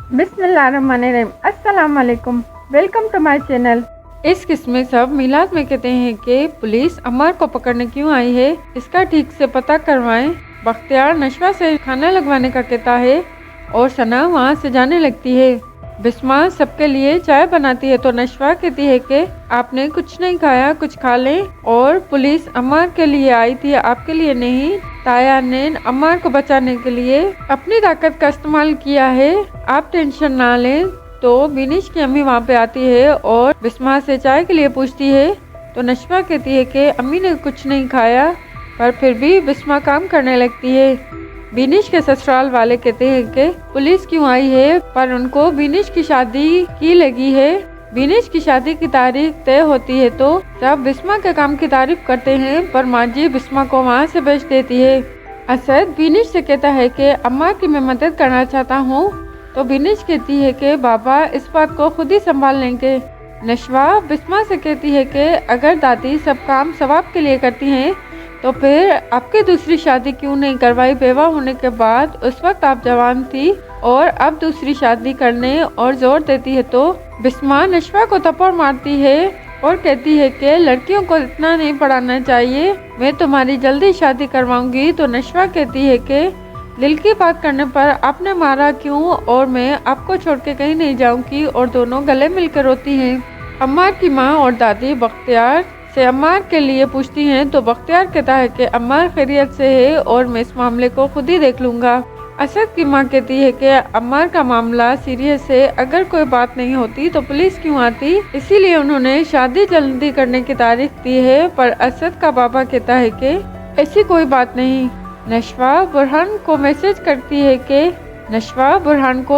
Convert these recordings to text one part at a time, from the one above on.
बिस्मिल्लाहिर्रहमानिर्रहीम। अस्सलाम वालेकुम, वेलकम टू माय चैनल। इस किस्म में सब मिलाद में कहते हैं कि पुलिस अम्मार को पकड़ने क्यों आई है, इसका ठीक से पता करवाएं। बख्तियार नशवा से खाना लगवाने का कहता है और सना वहाँ से जाने लगती है। बिस्मा सबके लिए चाय बनाती है तो नशवा कहती है कि आपने कुछ नहीं खाया, कुछ खा लें। और पुलिस अम्मार के लिए आई थी, आपके लिए नहीं। ताया ने अम्मार को बचाने के लिए अपनी ताकत का इस्तेमाल किया है, आप टेंशन ना लें। तो बिनिश की अम्मी वहाँ पे आती है और बिस्मा से चाय के लिए पूछती है तो नशवा कहती है कि अम्मी ने कुछ नहीं खाया, पर फिर भी बिस्मा काम करने लगती है। बिनिश के ससुराल वाले कहते हैं कि पुलिस क्यों आई है, पर उनको बिनिश की शादी की लगी है। बिनिश की शादी की तारीख तय होती है तो सब बिस्मा के काम की तारीफ करते हैं, पर माजी बिस्मा को वहाँ से भेज देती है। असद बिनिश से कहता है कि अम्मा की मैं मदद करना चाहता हूँ, तो बिनिश कहती है कि बाबा इस बात को खुद ही संभाल लेंगे। नशवा बिस्मा से कहती है कि अगर दादी सब काम सवाब के लिए करती हैं तो फिर आपकी दूसरी शादी क्यों नहीं करवाई बेवा होने के बाद? उस वक्त आप जवान थी और अब दूसरी शादी करने और जोर देती है। तो बिस्मा नशवा को थप्पड़ मारती है और कहती है कि लड़कियों को इतना नहीं पढ़ाना चाहिए, मैं तुम्हारी जल्दी शादी करवाऊंगी। तो नशवा कहती है कि दिल की बात करने पर आपने मारा क्यों, और मैं आपको छोड़ के कहीं नहीं जाऊंगी। और दोनों गले मिलकर रोती हैं। अम्मार की माँ और दादी बख्तियार से अम्मार के लिए पूछती हैं तो बख्तियार कहता है कि अम्मार खैरियत से है और मैं इस मामले को खुद ही देख लूँगा। असद की माँ कहती है कि अम्मार का मामला सीरियस है, अगर कोई बात नहीं होती तो पुलिस क्यों आती, इसीलिए उन्होंने शादी जल्दी करने की तारीख दी है। पर असद का बाबा कहता है कि ऐसी कोई बात नहीं। नशवा बुरहान को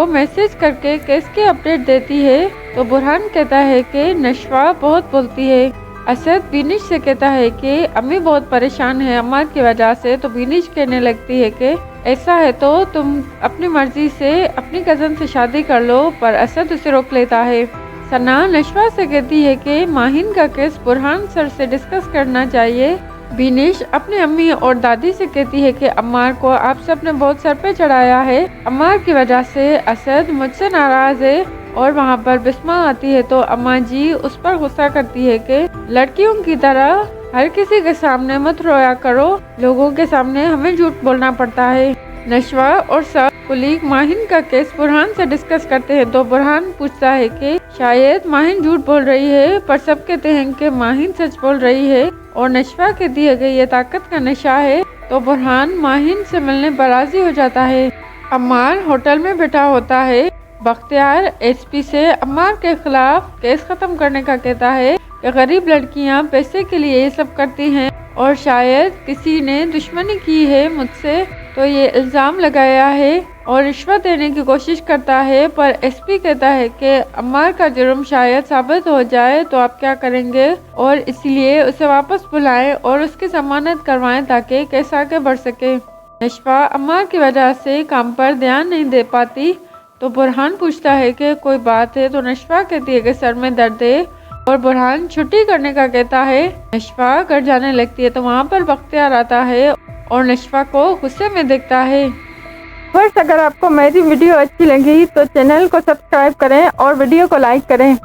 मैसेज करके केस की अपडेट देती है तो बुरहान कहता है कि नशवा बहुत बोलती है। असद बिनिश से कहता है कि अम्मी बहुत परेशान है अम्मार की वजह से। तो बिनिश कहने लगती है कि ऐसा है तो तुम अपनी मर्जी से अपनी कज़न से शादी कर लो, पर असद उसे रोक लेता है। सना नशवा से कहती है कि माहिन का केस बुरहान सर से डिस्कस करना चाहिए। बिनिश अपनी अम्मी और दादी से कहती है कि अम्मार को आप सब ने बहुत सर पे चढ़ाया है, अम्मार की वजह से असद मुझसे नाराज है। और वहाँ पर बिस्मा आती है तो अम्मा जी उस पर गुस्सा करती है कि लड़कियों की तरह हर किसी के सामने मत रोया करो, लोगों के सामने हमें झूठ बोलना पड़ता है। नशवा और सब कुलीग माहिन का केस बुरहान से डिस्कस करते हैं तो बुरहान पूछता है कि शायद माहिन झूठ बोल रही है, पर सब कहते हैं कि माहिन सच बोल रही है। और नशवा के दिए गए ये ताकत का नशा है तो बुरहान माहिन से मिलने पर राजी हो जाता है। अम्मार होटल में बैठा होता है। बख्तियार एसपी से अम्मार के खिलाफ केस खत्म करने का कहता है कि गरीब लड़कियां पैसे के लिए ये सब करती हैं और शायद किसी ने दुश्मनी की है मुझसे, तो ये इल्ज़ाम लगाया है और रिश्वत देने की कोशिश करता है। पर एसपी कहता है कि अम्मार का जुर्म शायद साबित हो जाए तो आप क्या करेंगे, और इसलिए उसे वापस बुलाएं और उसकी जमानत करवाएं ताकि केस आगे बढ़ सके। नशवा अम्मार की वजह से काम पर ध्यान नहीं दे पाती तो बुरहान पूछता है कि कोई बात है, तो नशवा कहती है कि सर में दर्द है और बुरहान छुट्टी करने का कहता है। नशवा घर जाने लगती है तो वहाँ पर बख्तियार आता है और नशवा को गुस्से में देखता है। बस अगर आपको मेरी वीडियो अच्छी लगी तो चैनल को सब्सक्राइब करें और वीडियो को लाइक करें।